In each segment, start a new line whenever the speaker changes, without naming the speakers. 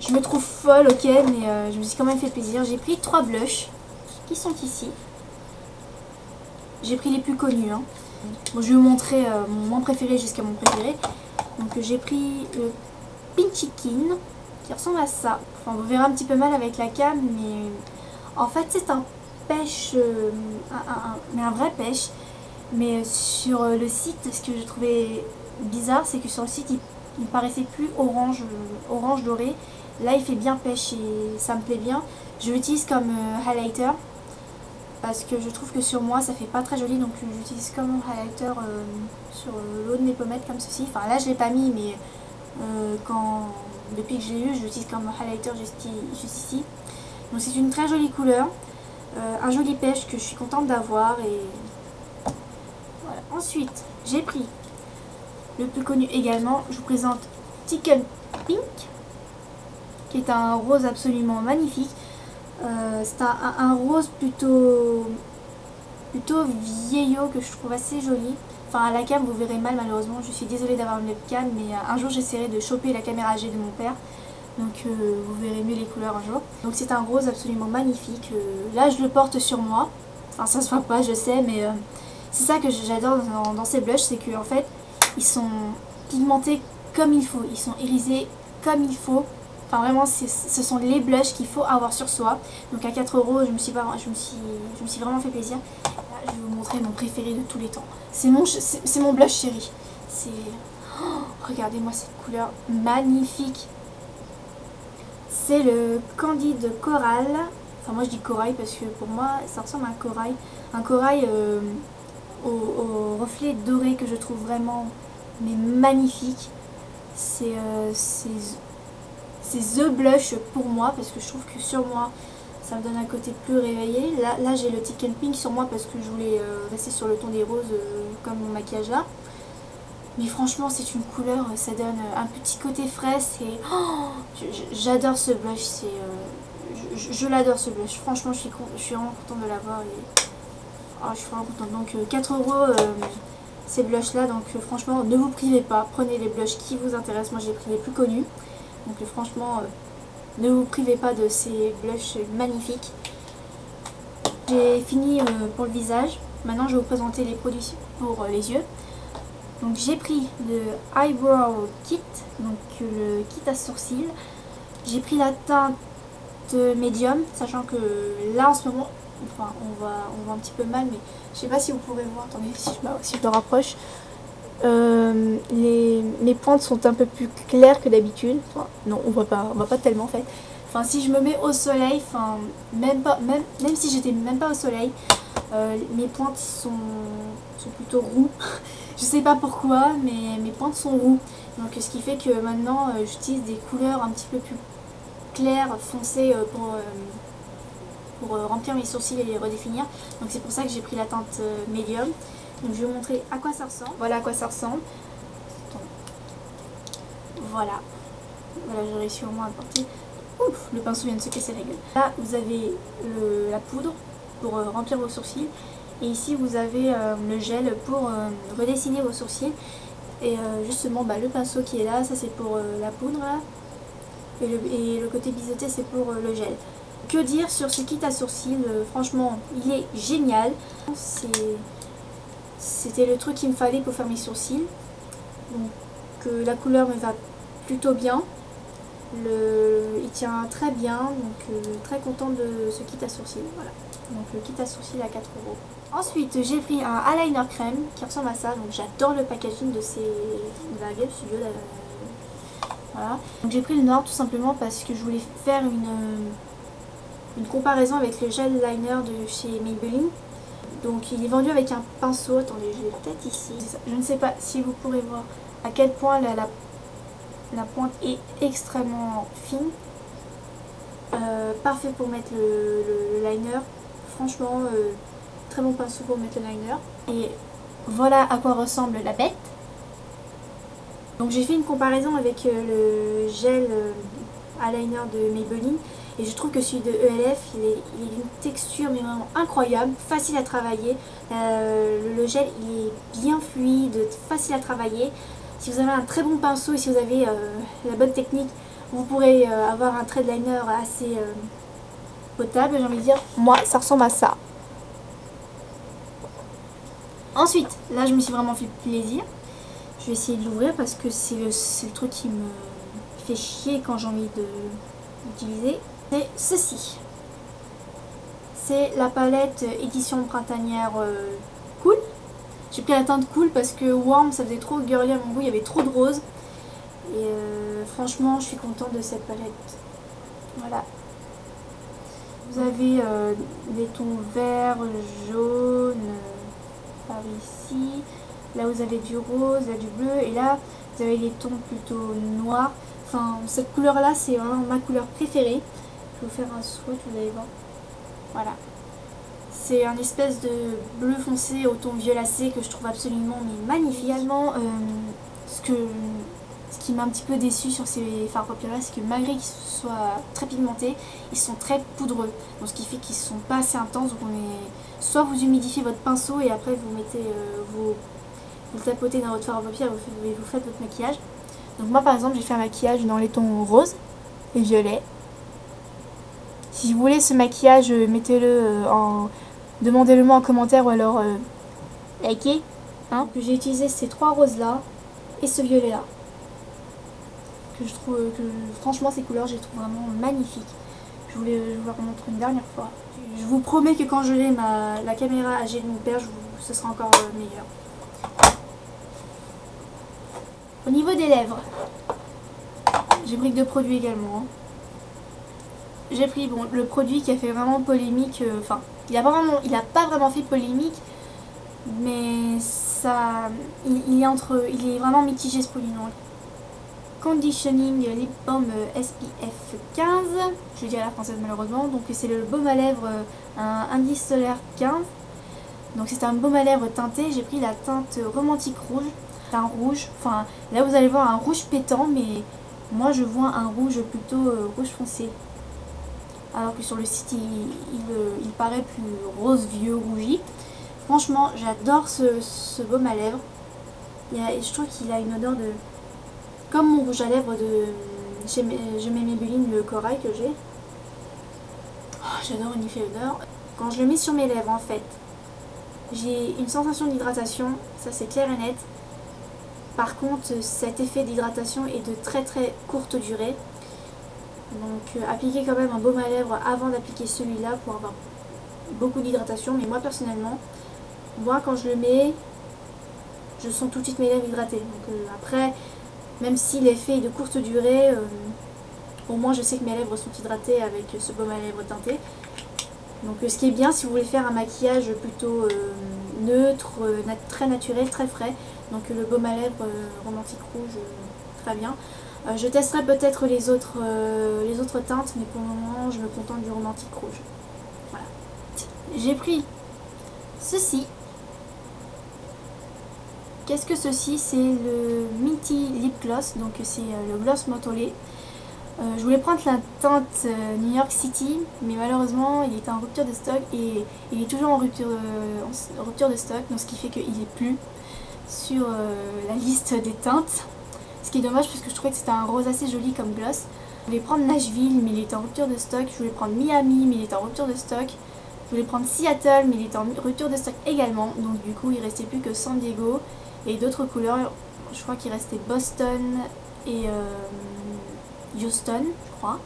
Je me trouve folle, ok, mais je me suis quand même fait plaisir. J'ai pris 3 blushs qui sont ici. J'ai pris les plus connus. Hein. Bon, je vais vous montrer mon moins préféré jusqu'à mon préféré. Donc j'ai pris le Pink Chicken qui ressemble à ça. Enfin, vous verrez un petit peu mal avec la cam, mais en fait c'est un pêche, mais un vrai pêche. Mais sur le site, ce que je trouvais bizarre, c'est que sur le site, il paraissait plus orange, orange doré. Là, il fait bien pêche et ça me plaît bien. Je l'utilise comme highlighter parce que je trouve que sur moi, ça fait pas très joli. Donc, j'utilise comme highlighter sur le haut de mes pommettes comme ceci. Enfin, là, je l'ai pas mis, mais depuis que je l'ai eu, je l'utilise comme highlighter juste ici. Donc, c'est une très jolie couleur. Un joli pêche que je suis contente d'avoir et voilà. Ensuite, j'ai pris le plus connu également. Je vous présente Chicken Pink, qui est un rose absolument magnifique. C'est un rose plutôt vieillot que je trouve assez joli. Enfin, à la cam, vous verrez mal malheureusement. Je suis désolée d'avoir une webcam, mais un jour j'essaierai de choper la caméra G de mon père. Donc vous verrez mieux les couleurs un jour. Donc c'est un rose absolument magnifique. Là, je le porte sur moi. Enfin, ça se voit pas, je sais, mais c'est ça que j'adore dans ces blushs, c'est qu'en fait, ils sont pigmentés comme il faut. Ils sont irisés comme il faut. Enfin vraiment, ce sont les blushs qu'il faut avoir sur soi. Donc à 4 €, je me suis vraiment fait plaisir. Là, je vais vous montrer mon préféré de tous les temps. C'est mon blush chéri. Oh, regardez-moi cette couleur magnifique. C'est le Candide Coral. Enfin moi je dis corail parce que pour moi ça ressemble à un corail. Un corail au reflet doré que je trouve vraiment mais magnifique. C'est The Blush pour moi parce que je trouve que sur moi ça me donne un côté plus réveillé. Là j'ai le Chicken Pink sur moi parce que je voulais rester sur le ton des roses comme mon maquillage là. Mais franchement c'est une couleur, ça donne un petit côté frais. J'adore ce blush, je l'adore ce blush. Franchement je suis vraiment contente de l'avoir et je suis vraiment contente. Donc 4 € ces blushs là, donc franchement ne vous privez pas, prenez les blushs qui vous intéressent. Moi j'ai pris les plus connus, donc franchement ne vous privez pas de ces blushs magnifiques. J'ai fini pour le visage, maintenant je vais vous présenter les produits pour les yeux. Donc j'ai pris le Eyebrow Kit, donc le kit à sourcils. J'ai pris la teinte médium, sachant que là en ce moment, enfin on voit un petit peu mal, mais je sais pas si vous pourrez voir, attendez si je me rapproche. Mes pointes sont un peu plus claires que d'habitude. Enfin, non, on voit pas tellement en fait. Enfin, si je me mets au soleil, enfin, même si j'étais même pas au soleil, mes pointes sont plutôt roux. Je sais pas pourquoi, mais mes pointes sont roux. Donc, ce qui fait que maintenant, j'utilise des couleurs un petit peu plus claires, foncées pour remplir mes sourcils et les redéfinir. Donc, c'est pour ça que j'ai pris la teinte médium. Donc je vais vous montrer à quoi ça ressemble. Voilà à quoi ça ressemble. Voilà. Voilà, j'ai réussi au moins à porter. Ouf, le pinceau vient de se casser la gueule. Là, vous avez la poudre pour remplir vos sourcils. Et ici, vous avez le gel pour redessiner vos sourcils. Et justement, le pinceau qui est là, ça c'est pour la poudre. Là. Et le côté biseauté, c'est pour le gel. Que dire sur ce kit à sourcils? Franchement, il est génial. C'était le truc qu'il me fallait pour faire mes sourcils. Donc la couleur me va plutôt bien. Il tient très bien. Donc très contente de ce kit à sourcils. Voilà. Donc le kit à sourcils à 4 €. Ensuite j'ai pris un eyeliner crème qui ressemble à ça. Donc j'adore le packaging de la Gap Studio. Voilà. Donc j'ai pris le noir tout simplement parce que je voulais faire une comparaison avec le gel liner de chez Maybelline. Donc il est vendu avec un pinceau, attendez je l'ai peut-être ici, je ne sais pas si vous pourrez voir à quel point la pointe est extrêmement fine, parfait pour mettre le liner, franchement très bon pinceau pour mettre le liner. Et voilà à quoi ressemble la bête. Donc j'ai fait une comparaison avec le gel eyeliner de Maybelline. Et je trouve que celui de ELF, il est d'une texture mais vraiment incroyable, facile à travailler. Le gel, il est bien fluide, facile à travailler. Si vous avez un très bon pinceau et si vous avez la bonne technique, vous pourrez avoir un trait de liner assez potable, j'ai envie de dire. Moi, ça ressemble à ça. Ensuite, là je me suis vraiment fait plaisir. Je vais essayer de l'ouvrir parce que c'est le truc qui me fait chier quand j'ai envie de l'utiliser. C'est ceci. C'est la palette édition printanière Cool. J'ai pris la teinte Cool parce que Warm ça faisait trop girly à mon goût, il y avait trop de rose. Et franchement je suis contente de cette palette. Voilà. Vous avez des tons verts, jaunes, par ici. Là vous avez du rose, là du bleu. Et là vous avez les tons plutôt noirs. Enfin cette couleur là c'est vraiment ma couleur préférée. Je vais vous faire un swatch, vous allez voir. Voilà. C'est un espèce de bleu foncé au ton violacé que je trouve absolument magnifique. Également, ce qui m'a un petit peu déçu sur ces fards paupières là, c'est que malgré qu'ils soient très pigmentés, ils sont très poudreux. Donc ce qui fait qu'ils ne sont pas assez intenses. Donc soit vous humidifiez votre pinceau et après vous mettez vous le tapotez dans votre fard à paupières et vous faites votre maquillage. Donc moi par exemple j'ai fait un maquillage dans les tons rose et violet. Si vous voulez ce maquillage, mettez-le demandez-le moi en commentaire ou alors likez. Hein. J'ai utilisé ces trois roses là et ce violet là. Que je trouve que franchement ces couleurs je les trouve vraiment magnifiques. Je voulais vous la remontrer une dernière fois. Je vous promets que quand je l'ai la caméra âgée de mon père, ce sera encore meilleur. Au niveau des lèvres, j'ai pris que deux produits également. J'ai pris le produit qui a fait vraiment polémique, enfin il a pas vraiment fait polémique, mais ça, il est vraiment mitigé ce produit. Non. Conditioning Lip Balm SPF 15, je le dis à la française malheureusement, donc c'est le baume à lèvres un indice solaire 15, donc c'est un baume à lèvres teinté. J'ai pris la teinte romantique rouge, c'est un rouge, enfin là vous allez voir un rouge pétant, mais moi je vois un rouge plutôt rouge foncé. Alors que sur le site il paraît plus rose vieux rougi. Franchement j'adore ce baume à lèvres. Je trouve qu'il a une odeur de... comme mon rouge à lèvres de chez Je mets Maybelline, le corail que j'ai. Oh, j'adore une effet odeur. Quand je le mets sur mes lèvres en fait, j'ai une sensation d'hydratation, ça c'est clair et net. Par contre cet effet d'hydratation est de très très courte durée. Donc appliquez quand même un baume à lèvres avant d'appliquer celui-là pour avoir beaucoup d'hydratation. Mais moi personnellement, quand je le mets, je sens tout de suite mes lèvres hydratées. Donc après, même si l'effet est de courte durée, au moins je sais que mes lèvres sont hydratées avec ce baume à lèvres teinté. Donc ce qui est bien si vous voulez faire un maquillage plutôt neutre, très naturel, très frais. Donc le baume à lèvres romantique rouge, très bien. Je testerai peut-être les autres teintes, mais pour le moment je me contente du romantique rouge. Voilà. J'ai pris ceci. Qu'est-ce que ceci? C'est le Minty Lip Gloss, donc c'est le gloss mentholé. Je voulais prendre la teinte New York City, mais malheureusement il était en rupture de stock et il est toujours en rupture de stock, donc ce qui fait qu'il n'est plus sur la liste des teintes. Ce qui est dommage parce que je trouvais que c'était un rose assez joli comme gloss. Je voulais prendre Nashville mais il était en rupture de stock. Je voulais prendre Miami mais il était en rupture de stock. Je voulais prendre Seattle mais il était en rupture de stock également. Donc du coup il restait plus que San Diego et d'autres couleurs. Je crois qu'il restait Boston et Houston je crois.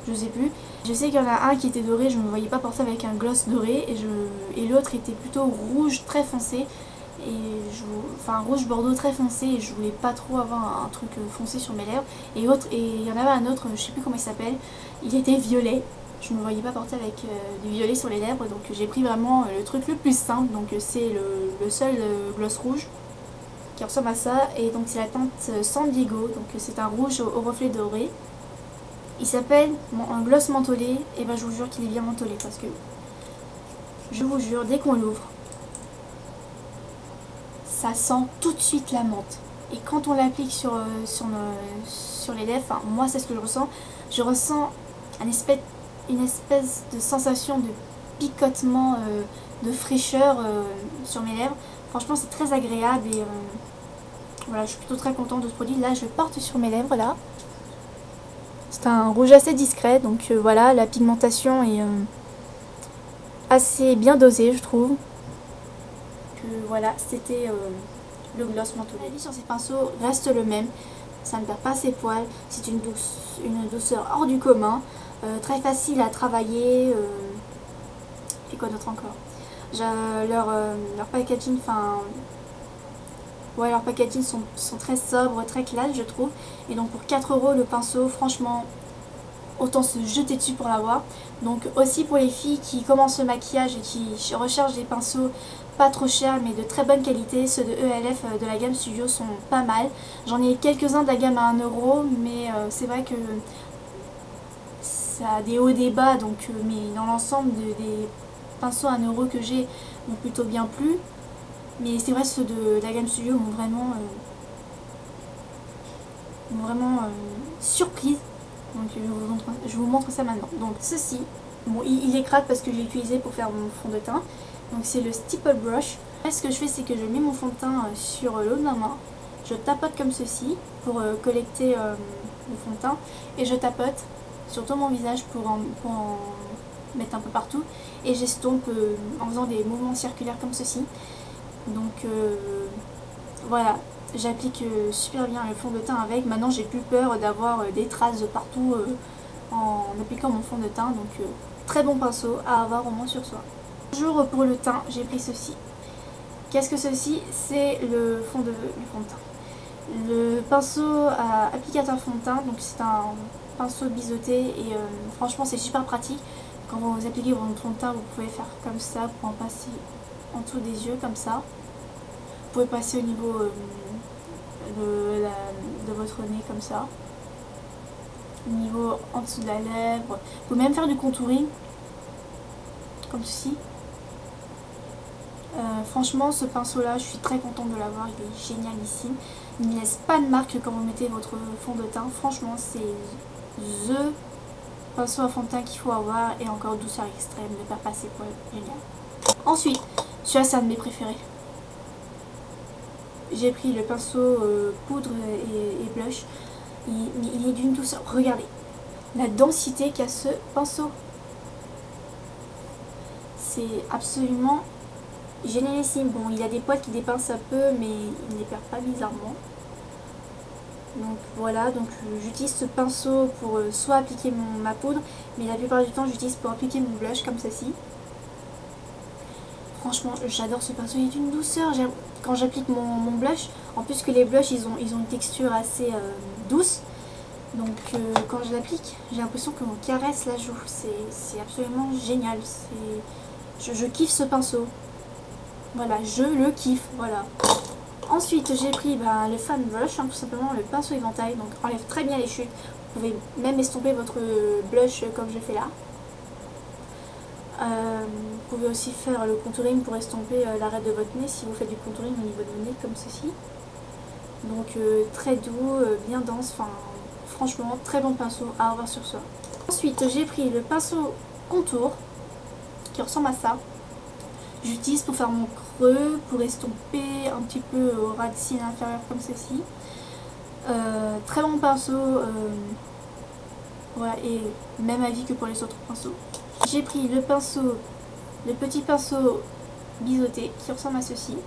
Je sais plus. Je sais qu'il y en a un qui était doré, je ne me voyais pas porter avec un gloss doré et l'autre était plutôt rouge très foncé. Enfin rouge bordeaux très foncé et je voulais pas trop avoir un truc foncé sur mes lèvres. Et il y en avait un autre, je sais plus comment il s'appelle, il était violet. Je me voyais pas porter avec du violet sur les lèvres, donc j'ai pris vraiment le truc le plus simple. Donc c'est le seul gloss rouge qui ressemble à ça, et donc c'est la teinte San Diego, donc c'est un rouge au reflet doré. Il s'appelle un gloss mentholé, et ben je vous jure qu'il est bien mentholé parce que je vous jure dès qu'on l'ouvre, ça sent tout de suite la menthe. Et quand on l'applique sur les lèvres, enfin, moi c'est ce que je ressens une espèce de sensation de picotement, de fraîcheur sur mes lèvres. Franchement c'est très agréable et voilà, je suis plutôt très contente de ce produit. Là je le porte sur mes lèvres là. C'est un rouge assez discret, donc voilà, la pigmentation est assez bien dosée, je trouve. Voilà, c'était le gloss Manteau. L'avis sur ces pinceaux reste le même, ça ne perd pas ses poils, c'est une douceur hors du commun, très facile à travailler, et quoi d'autre encore. Leur packaging, ouais, leurs packaging sont très sobres, très classe, je trouve. Et donc pour 4 € le pinceau, franchement, autant se jeter dessus pour l'avoir. Donc aussi pour les filles qui commencent le maquillage et qui recherchent des pinceaux pas trop chers mais de très bonne qualité, ceux de ELF de la gamme Studio sont pas mal. J'en ai quelques-uns de la gamme à 1 €, mais c'est vrai que ça a des hauts des bas, donc mais dans l'ensemble des pinceaux à 1 € que j'ai m'ont plutôt bien plu. Mais c'est vrai, ceux de la gamme Studio m'ont vraiment surprise. Donc je vous montre ça maintenant. Donc ceci, bon, il est crade parce que je l'ai utilisé pour faire mon fond de teint. Donc c'est le Stipple Brush. Là, ce que je fais, c'est que je mets mon fond de teint sur le haut de ma main. Je tapote comme ceci pour collecter le fond de teint. Et je tapote sur tout mon visage pour en mettre un peu partout. Et j'estompe en faisant des mouvements circulaires comme ceci. Donc voilà, j'applique super bien le fond de teint avec. Maintenant j'ai plus peur d'avoir des traces de partout en appliquant mon fond de teint. Donc très bon pinceau à avoir au moins sur soi. Toujours pour le teint, j'ai pris ceci. Qu'est-ce que ceci? C'est le fond de teint. Le pinceau à applicateur fond de teint, donc c'est un pinceau biseauté et franchement c'est super pratique. Quand vous appliquez votre fond de teint, vous pouvez faire comme ça pour en passer en dessous des yeux comme ça. Vous pouvez passer au niveau de votre nez comme ça. Au niveau en dessous de la lèvre. Vous pouvez même faire du contouring comme ceci. Franchement, ce pinceau là, je suis très contente de l'avoir, il est génialissime. Il ne laisse pas de marque quand vous mettez votre fond de teint. Franchement, c'est THE pinceau à fond de teint qu'il faut avoir, et encore douceur extrême, ne perd pas ses poils, génial. Ensuite, celui-là c'est un de mes préférés. J'ai pris le pinceau poudre et blush. Il est d'une douceur. Regardez la densité qu'a ce pinceau. C'est absolument génialissime. Bon, il a des poils qui dépincent un peu, mais il ne les perd pas bizarrement. Donc voilà, donc j'utilise ce pinceau pour soit appliquer ma poudre, mais la plupart du temps j'utilise pour appliquer mon blush comme ceci. Franchement, j'adore ce pinceau, il est d'une douceur. Quand j'applique mon blush, en plus que les blushs ils ont une texture assez douce, donc quand je l'applique, j'ai l'impression qu'on caresse la joue. C'est absolument génial. Je kiffe ce pinceau. Voilà, je le kiffe, voilà. Ensuite, j'ai pris le fan brush, tout simplement le pinceau éventail, donc enlève très bien les chutes. Vous pouvez même estomper votre blush comme je fais là. Vous pouvez aussi faire le contouring pour estomper l'arête de votre nez si vous faites du contouring au niveau de votre nez comme ceci. Donc très doux, bien dense, franchement très bon pinceau à avoir sur soi. Ensuite j'ai pris le pinceau contour qui ressemble à ça. J'utilise pour faire mon creux, pour estomper un petit peu au ras de cils inférieur comme ceci. Très bon pinceau, voilà, et même avis que pour les autres pinceaux. J'ai pris le petit pinceau biseauté qui ressemble à ceci,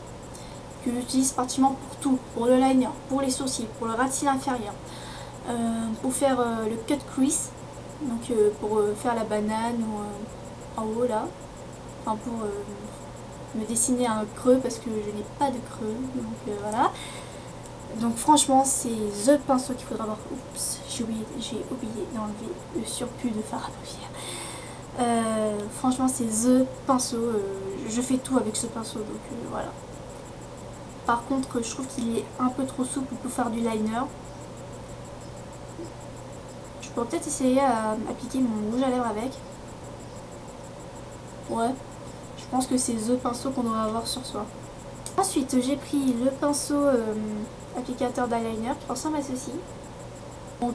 que j'utilise pratiquement pour tout, pour le liner, pour les sourcils, pour le ras de cils inférieur, pour faire le cut crease, donc pour faire la banane ou en haut là, enfin pour me dessiner un creux parce que je n'ai pas de creux, donc voilà. Donc franchement c'est THE pinceau qu'il faudra avoir. Oups, j'ai oublié d'enlever le surplus de fard à paupières. Franchement c'est THE pinceau, je fais tout avec ce pinceau, donc voilà. Par contre je trouve qu'il est un peu trop souple pour faire du liner. Je pourrais peut-être essayer à appliquer mon rouge à lèvres avec. Ouais, je pense que c'est THE pinceau qu'on devrait avoir sur soi. Ensuite j'ai pris le pinceau applicateur d'eyeliner qui ressemble à ceci. Donc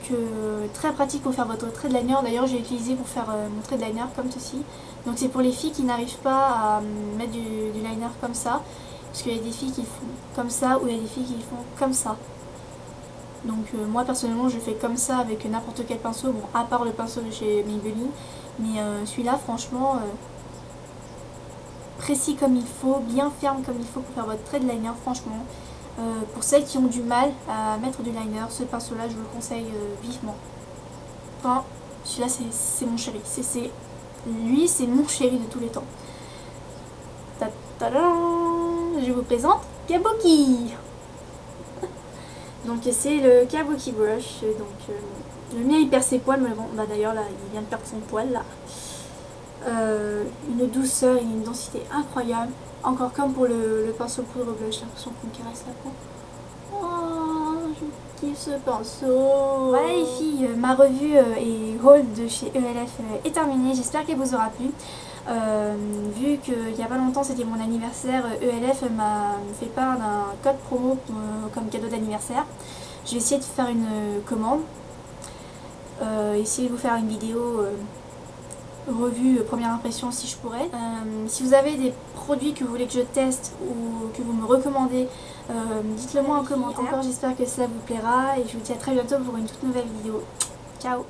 très pratique pour faire votre trait de liner. D'ailleurs j'ai utilisé pour faire mon trait de liner comme ceci. Donc c'est pour les filles qui n'arrivent pas à mettre du liner comme ça. Parce qu'il y a des filles qui font comme ça ou il y a des filles qui font comme ça. Donc moi personnellement je fais comme ça avec n'importe quel pinceau, bon à part le pinceau de chez Maybelline, mais celui-là franchement précis comme il faut, bien ferme comme il faut pour faire votre trait de liner, franchement. Pour celles qui ont du mal à mettre du liner, ce pinceau là je vous le conseille vivement. Enfin, celui-là c'est mon chéri, lui c'est mon chéri de tous les temps. Je vous présente Kabuki. Donc c'est le Kabuki Brush. Donc le mien il perd ses poils, mais bon, bah d'ailleurs là il vient de perdre son poil là. Une douceur et une densité incroyable. Encore comme pour le pinceau poudre blush, j'ai l'impression qu'on me caresse la peau. Oh, je kiffe ce pinceau. Voilà les filles, ma revue et haul de chez ELF est terminée. J'espère qu'elle vous aura plu. Vu qu'il n'y a pas longtemps c'était mon anniversaire, ELF m'a fait part d'un code promo comme cadeau d'anniversaire. Je vais essayer de faire une commande, essayer de vous faire une vidéo revue première impression si je pourrais. Si vous avez des produits que vous voulez que je teste ou que vous me recommandez, dites-le moi en commentaire. Encore j'espère que cela vous plaira et je vous dis à très bientôt pour une toute nouvelle vidéo. Ciao.